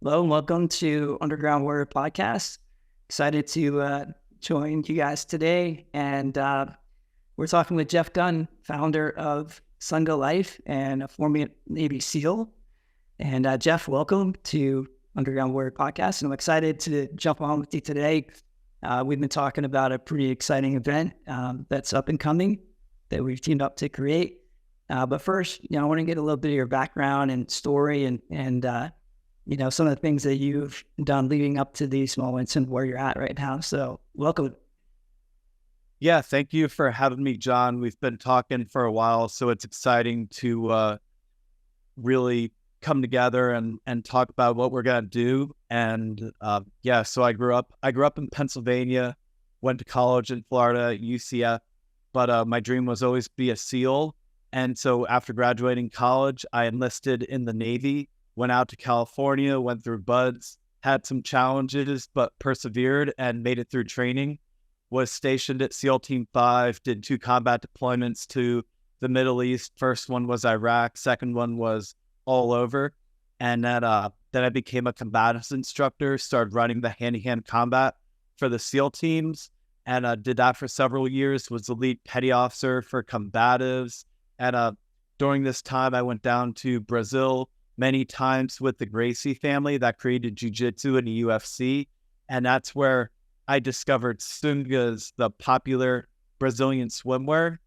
Hello and welcome to Underground Warrior Podcast. Excited to join you guys today. And we're talking with Jeff Gunn, founder of Sunga Life and a former Navy SEAL. And Jeff, welcome to Underground Warrior Podcast. And I'm excited to jump on with you today. We've been talking about a pretty exciting event that's up and coming that we've teamed up to create. But first, I want to get a little bit of your background and story and some of the things that you've done leading up to these moments and where you're at right now. So welcome. Yeah, thank you for having me, John. We've been talking for a while, so it's exciting to really come together and talk about what we're going to do. And so I grew up in Pennsylvania, went to college in Florida, UCF, but my dream was always be a SEAL. And so after graduating college, I enlisted in the Navy. Went out to California, went through BUD/S, had some challenges, but persevered and made it through training. Was stationed at SEAL Team 5, did 2 combat deployments to the Middle East. First one was Iraq, second one was all over. And then I became a combatives instructor, started running the hand-to-hand combat for the SEAL teams, and did that for several years, was the lead petty officer for combatives. And during this time, I went down to Brazil many times with the Gracie family that created jiu-jitsu and the UFC. And that's where I discovered Sungas, the popular Brazilian swimwear.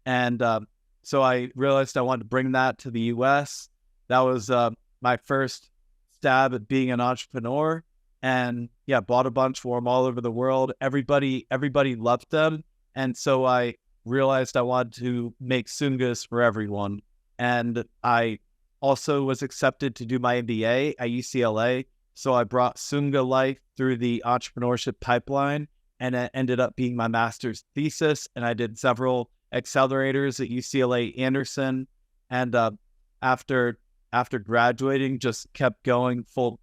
And so I realized I wanted to bring that to the US. That was my first stab at being an entrepreneur. And bought a bunch, wore them all over the world. Everybody loved them. And so I realized I wanted to make Sungas for everyone. And I also was accepted to do my MBA at UCLA. So I brought Sunga Life through the entrepreneurship pipeline, and it ended up being my master's thesis. And I did several accelerators at UCLA Anderson. And after graduating, just kept going full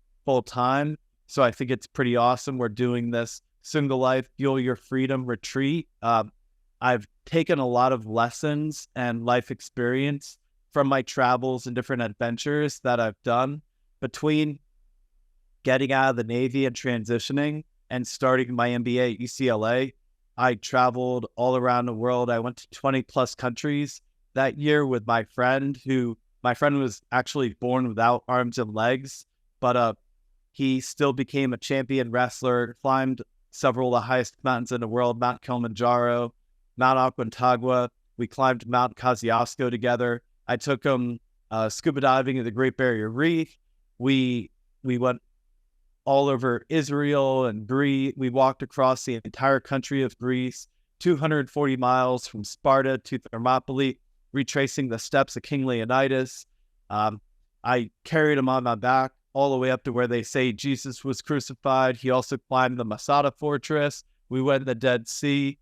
time. So I think it's pretty awesome. We're doing this Sunga Life Fuel Your Freedom retreat. I've taken a lot of lessons and life experience from my travels and different adventures that I've done between getting out of the Navy and transitioning and starting my MBA at UCLA. I traveled all around the world. I went to 20 plus countries that year with my friend was actually born without arms and legs, but he still became a champion wrestler, climbed several of the highest mountains in the world, Mount Kilimanjaro, Mount Aconcagua. We climbed Mount Kosciuszko together. I took him scuba diving at the Great Barrier Reef. We went all over Israel and Greece. We walked across the entire country of Greece, 240 miles from Sparta to Thermopylae, retracing the steps of King Leonidas. I carried him on my back all the way up to where they say Jesus was crucified. He also climbed the Masada Fortress. We went in the Dead Sea.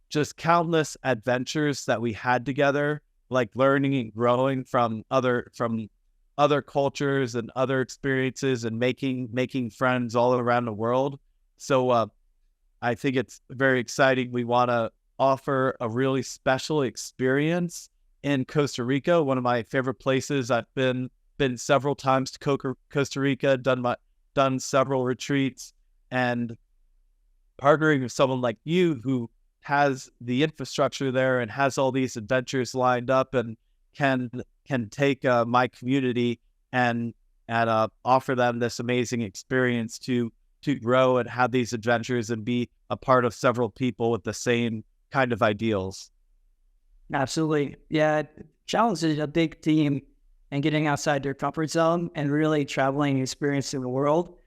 Just countless adventures that we had together, like learning and growing from other cultures and other experiences and making friends all around the world. So I think it's very exciting. We want to offer a really special experience in Costa Rica, one of my favorite places. I've been several times to Costa Rica, done several retreats, and partnering with someone like you who has the infrastructure there and has all these adventures lined up and can take my community and offer them this amazing experience to grow and have these adventures and be a part of several people with the same kind of ideals. Absolutely. Yeah. Challenge is a big theme, and getting outside their comfort zone and really traveling and experiencing the world.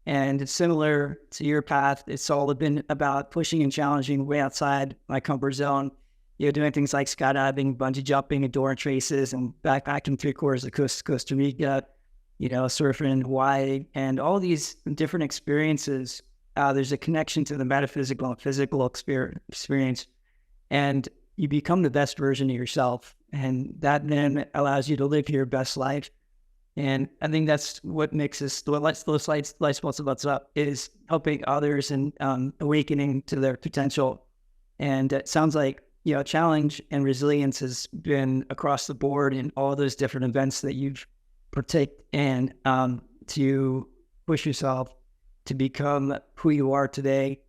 And it's similar to your path. It's all been about pushing and challenging way outside my comfort zone. Doing things like skydiving, bungee jumping, endurance races, and backpacking 3/4 of Costa Rica, surfing in Hawaii, and all these different experiences. There's a connection to the metaphysical and physical experience, and you become the best version of yourself. And that then allows you to live your best life. And I think that's what makes us, what lights those lights what's up, is helping others and awakening to their potential. And it sounds like, challenge and resilience has been across the board in all those different events that you've partaked in. to push yourself to become who you are today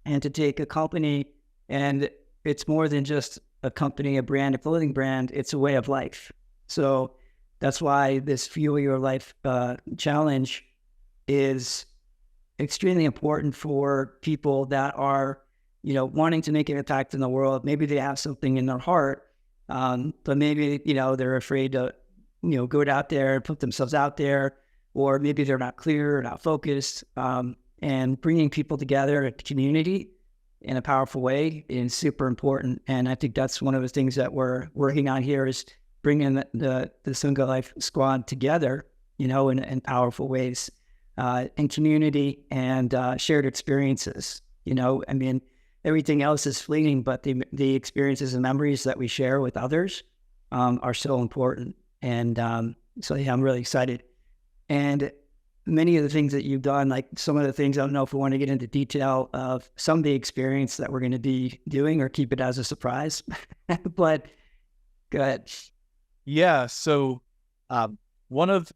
and to take a company. And it's more than just a company, a brand, a clothing brand, it's a way of life. So that's why this Fuel Your Life challenge is extremely important for people that are, wanting to make an impact in the world. Maybe they have something in their heart, but maybe, they're afraid to, go out there and put themselves out there, or maybe they're not clear or not focused. And bringing people together at the community in a powerful way is super important. And I think that's one of the things that we're working on here is bringing the Sunga Life squad together, in powerful ways, in community and shared experiences. Everything else is fleeting, but the experiences and memories that we share with others are so important. And so, yeah, I'm really excited. And many of the things that you've done, like some of the things, I don't know if we want to get into detail of some of the experience that we're going to be doing or keep it as a surprise, but go ahead. Yeah. So one of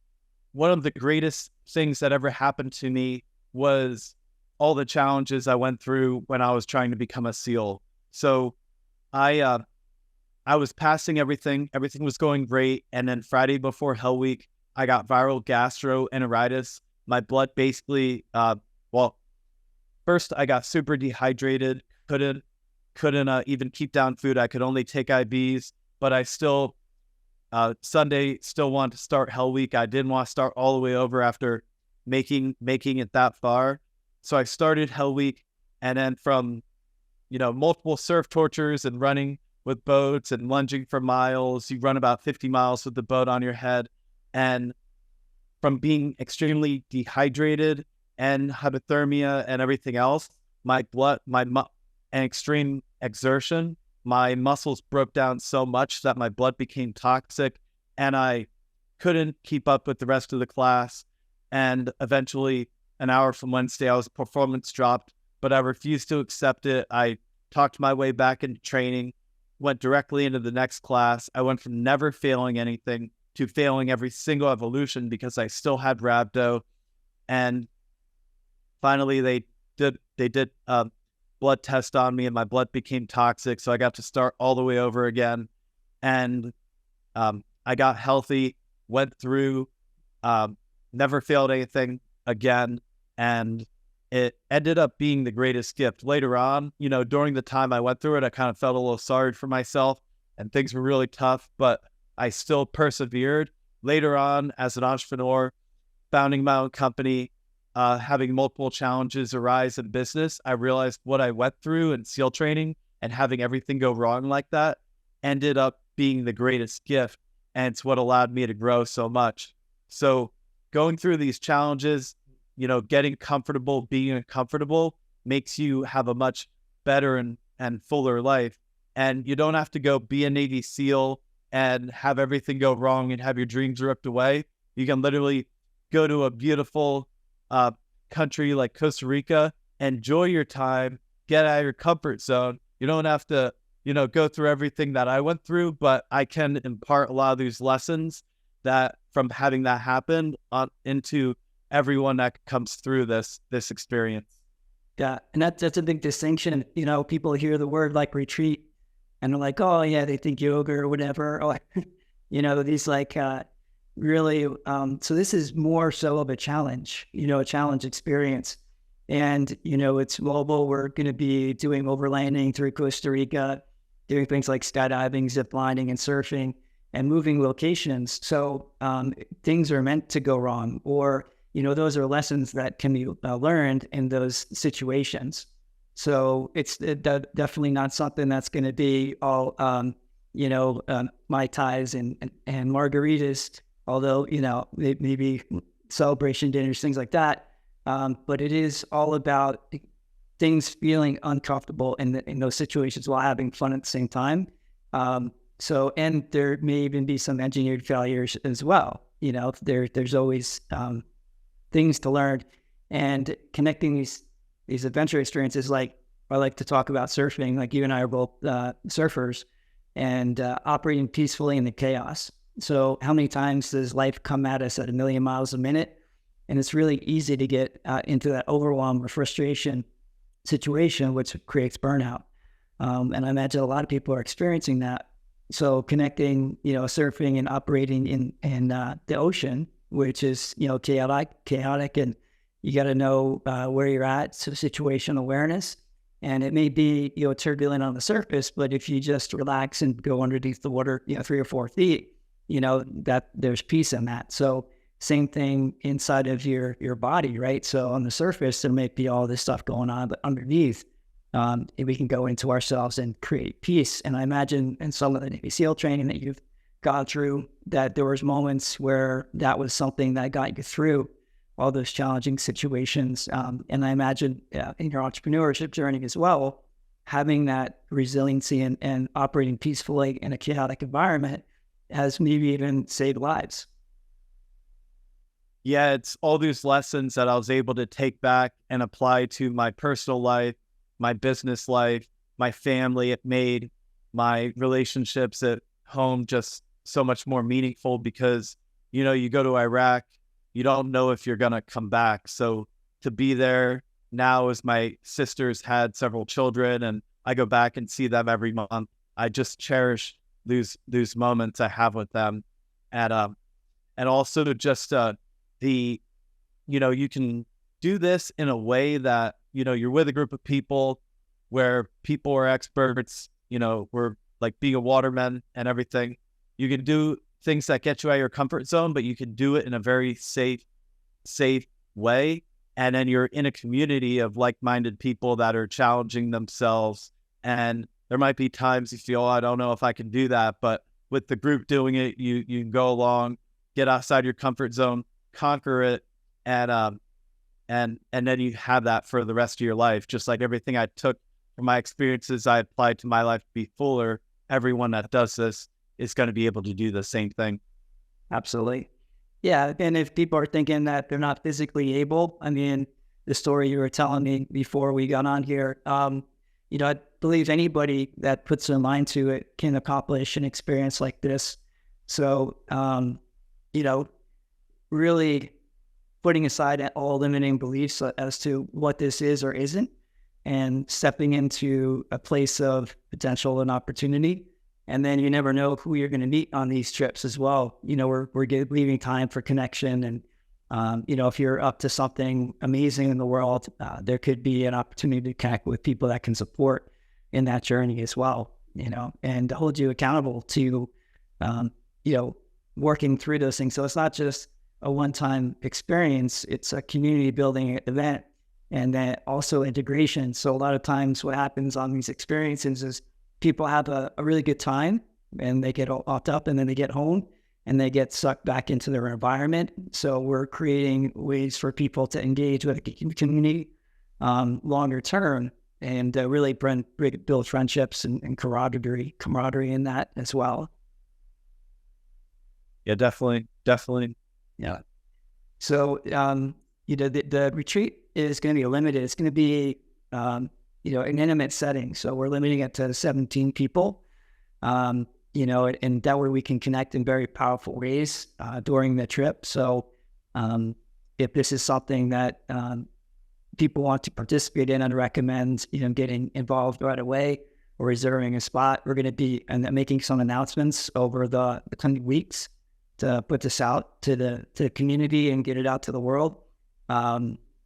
the greatest things that ever happened to me was all the challenges I went through when I was trying to become a SEAL. So I was passing everything. Everything was going great. And then Friday before Hell Week, I got viral gastroenteritis. My blood basically, first I got super dehydrated, couldn't even keep down food. I could only take IVs, but I still, Sunday still wanted to start Hell Week. I didn't want to start all the way over after making it that far. So I started Hell Week, and then from, multiple surf tortures and running with boats and lunging for miles, you run about 50 miles with the boat on your head. And from being extremely dehydrated and hypothermia and everything else, and extreme exertion, my muscles broke down so much that my blood became toxic and I couldn't keep up with the rest of the class. And eventually, an hour from Wednesday, I was performance dropped, but I refused to accept it. I talked my way back into training, went directly into the next class. I went from never failing anything to failing every single evolution because I still had rhabdo. And finally they did a blood test on me and my blood became toxic. So I got to start all the way over again. And I got healthy, went through, never failed anything again. And it ended up being the greatest gift. Later on, during the time I went through it, I kind of felt a little sorry for myself and things were really tough, but I still persevered. Later on, as an entrepreneur, founding my own company, having multiple challenges arise in business, I realized what I went through in SEAL training and having everything go wrong like that ended up being the greatest gift. And it's what allowed me to grow so much. So going through these challenges, getting comfortable, being uncomfortable makes you have a much better and fuller life. And you don't have to go be a Navy SEAL and have everything go wrong and have your dreams ripped away. You can literally go to a beautiful country like Costa Rica, enjoy your time, get out of your comfort zone. You don't have to, go through everything that I went through, but I can impart a lot of these lessons that from having that happen into everyone that comes through this experience. Yeah. And that's a big distinction. People hear the word like retreat and they're like, oh yeah, they think yoga or whatever. Or, these really, so this is more so of a challenge, a challenge experience. And, it's mobile. We're going to be doing overlanding through Costa Rica, doing things like skydiving, zip lining, and surfing, and moving locations. So things are meant to go wrong, or, those are lessons that can be learned in those situations. So it's definitely not something that's going to be all, Mai Tais and margaritas, although, maybe celebration dinners, things like that. But it is all about things feeling uncomfortable in those situations while having fun at the same time. And there may even be some engineered failures as well. There's always things to learn, and connecting these adventure experiences. Like I like to talk about surfing, like you and I are both surfers, and operating peacefully in the chaos. So how many times does life come at us at 1,000,000 miles a minute? And it's really easy to get into that overwhelm or frustration situation, which creates burnout. And I imagine a lot of people are experiencing that. So connecting, surfing and operating in the ocean, which is, chaotic, and you got to know where you're at. So situational awareness, and it may be, turbulent on the surface, but if you just relax and go underneath the water, 3 or 4 feet, that there's peace in that. So same thing inside of your body, right? So on the surface, there may be all this stuff going on, but underneath, we can go into ourselves and create peace. And I imagine in some of the Navy SEAL training that you've gone through, that there was moments where that was something that got you through all those challenging situations. And I imagine in your entrepreneurship journey as well, having that resiliency and operating peacefully in a chaotic environment has maybe even saved lives. Yeah, it's all these lessons that I was able to take back and apply to my personal life, my business life, my family. It made my relationships at home just so much more meaningful because, you go to Iraq, you don't know if you're going to come back. So to be there now, as my sisters had several children and I go back and see them every month, I just cherish those moments I have with them. And also just, you can do this in a way that, you're with a group of people where people are experts, we're like being a waterman and everything. You can do things that get you out of your comfort zone, but you can do it in a very safe way. And then you're in a community of like-minded people that are challenging themselves. And there might be times you feel, I don't know if I can do that, but with the group doing it, you can go along, get outside your comfort zone, conquer it, and then you have that for the rest of your life. Just like everything I took from my experiences, I applied to my life to be fuller. Everyone that does this is going to be able to do the same thing. Absolutely. Yeah. And if people are thinking that they're not physically able, I mean, the story you were telling me before we got on here, I believe anybody that puts their mind to it can accomplish an experience like this. So, really putting aside all limiting beliefs as to what this is or isn't, and stepping into a place of potential and opportunity. And then you never know who you're going to meet on these trips as well. We're leaving time for connection. And, if you're up to something amazing in the world, there could be an opportunity to connect with people that can support in that journey as well, and hold you accountable to, working through those things. So it's not just a one-time experience, it's a community building event, and then also integration. So a lot of times what happens on these experiences is people have a really good time and they get all opt up, and then they get home and they get sucked back into their environment. So we're creating ways for people to engage with the community longer term, and really build friendships and camaraderie in that as well. Yeah, definitely. Yeah. So, the retreat is going to be limited. It's going to be, an intimate setting. So we're limiting it to 17 people, and that way we can connect in very powerful ways during the trip. So if this is something that people want to participate in, I'd recommend, getting involved right away or reserving a spot. We're going to be making some announcements over the coming weeks to put this out to the community and get it out to the world.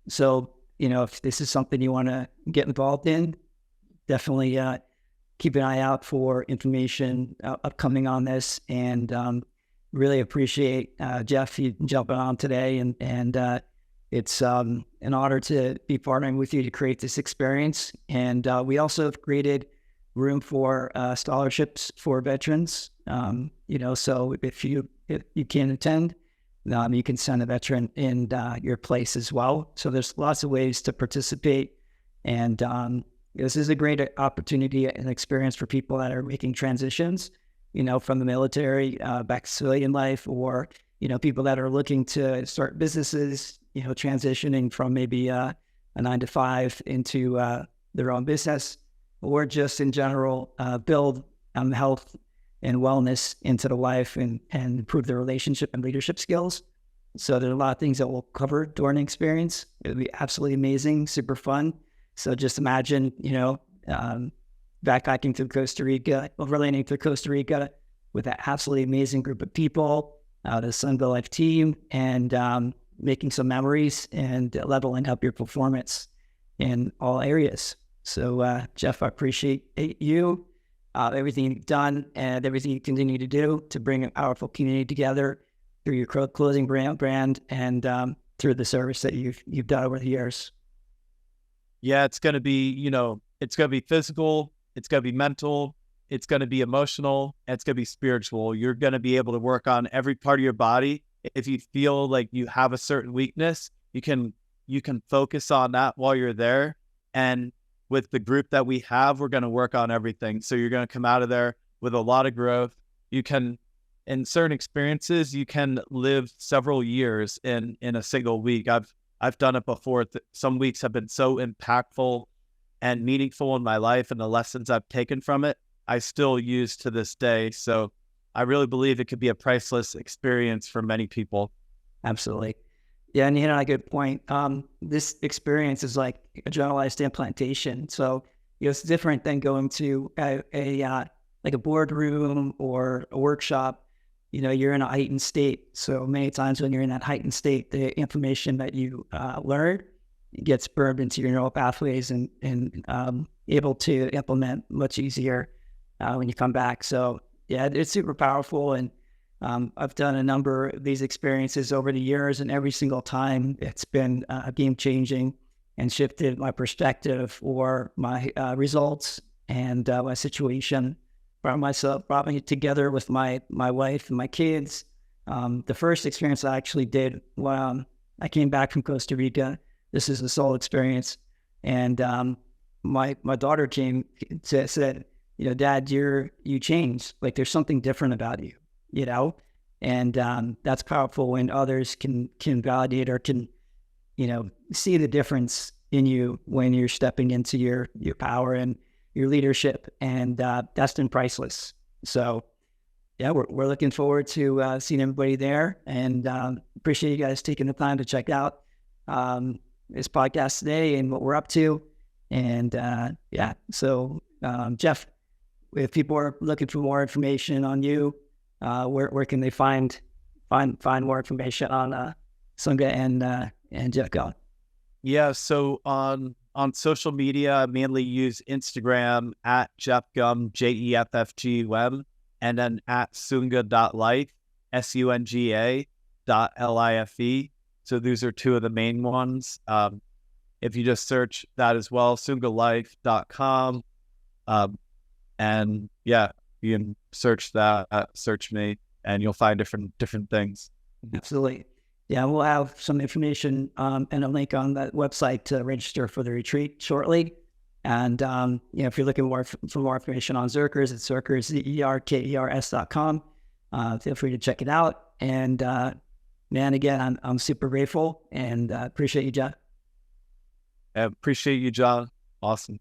So, if this is something you want to get involved in, definitely keep an eye out for information upcoming on this. And really appreciate Jeff, you jumping on today. And it's an honor to be partnering with you to create this experience. And we also have created room for scholarships for veterans. So if you can't attend, you can send a veteran in your place as well. So there's lots of ways to participate. And this is a great opportunity and experience for people that are making transitions, from the military back to civilian life, or, people that are looking to start businesses, transitioning from maybe a 9-to-5 into their own business, or just in general build health and wellness into the life and improve their relationship and leadership skills. So there are a lot of things that we'll cover during the experience. It'll be absolutely amazing, super fun. So just imagine, backpacking through Costa Rica, overlanding through Costa Rica with an absolutely amazing group of people, the Sunga Life team, and making some memories and leveling up your performance in all areas. So, Jeff, I appreciate you, everything you've done and everything you continue to do to bring a powerful community together through your clothing brand and through the service that you've done over the years. Yeah, it's going to be, it's going to be physical, it's going to be mental, it's going to be emotional, and it's going to be spiritual. You're going to be able to work on every part of your body. If you feel like you have a certain weakness, you can focus on that while you're there. And with the group that we have, we're going to work on everything. So you're going to come out of there with a lot of growth. You can, in certain experiences, you can live several years in a single week. I've done it before. Some weeks have been so impactful and meaningful in my life, and the lessons I've taken from it, I still use to this day. So I really believe it could be a priceless experience for many people. Absolutely. Yeah, and you hit on a good point. This experience is like a generalized implantation. So it's different than going to like a boardroom or a workshop. You're in a heightened state. So many times when you're in that heightened state, the information that you learn gets burned into your neural pathways and able to implement much easier when you come back. So yeah, it's super powerful. And I've done a number of these experiences over the years, and every single time it's been game changing and shifted my perspective or my results and my situation. Brought myself, brought me together with my wife and my kids. The first experience I actually did when I came back from Costa Rica, this is a solo experience, and my daughter came to said, Dad, you changed. Like there's something different about you, and that's powerful when others can validate or can see the difference in you when you're stepping into your power and your leadership, and that's been priceless. So yeah, we're looking forward to seeing everybody there, and appreciate you guys taking the time to check out this podcast today and what we're up to. And so Jeff, if people are looking for more information on you, where can they find more information on Sunga and Jeff Gum? Yeah, so on social media, I mainly use Instagram at Jeff Gum, JEFFGUM, and then at sunga.life, SUNGA.LIFE. So these are two of the main ones. If you just search that as well, sungalife.com. And yeah, you can search that, search me, and you'll find different things. Absolutely. Yeah, we'll have some information and a link on that website to register for the retreat shortly. And if you're looking for more information on Zerkers, it's Zerkers, ZERKERS.com. Feel free to check it out. And man, again, I'm super grateful and appreciate you, John. I appreciate you, John. Awesome.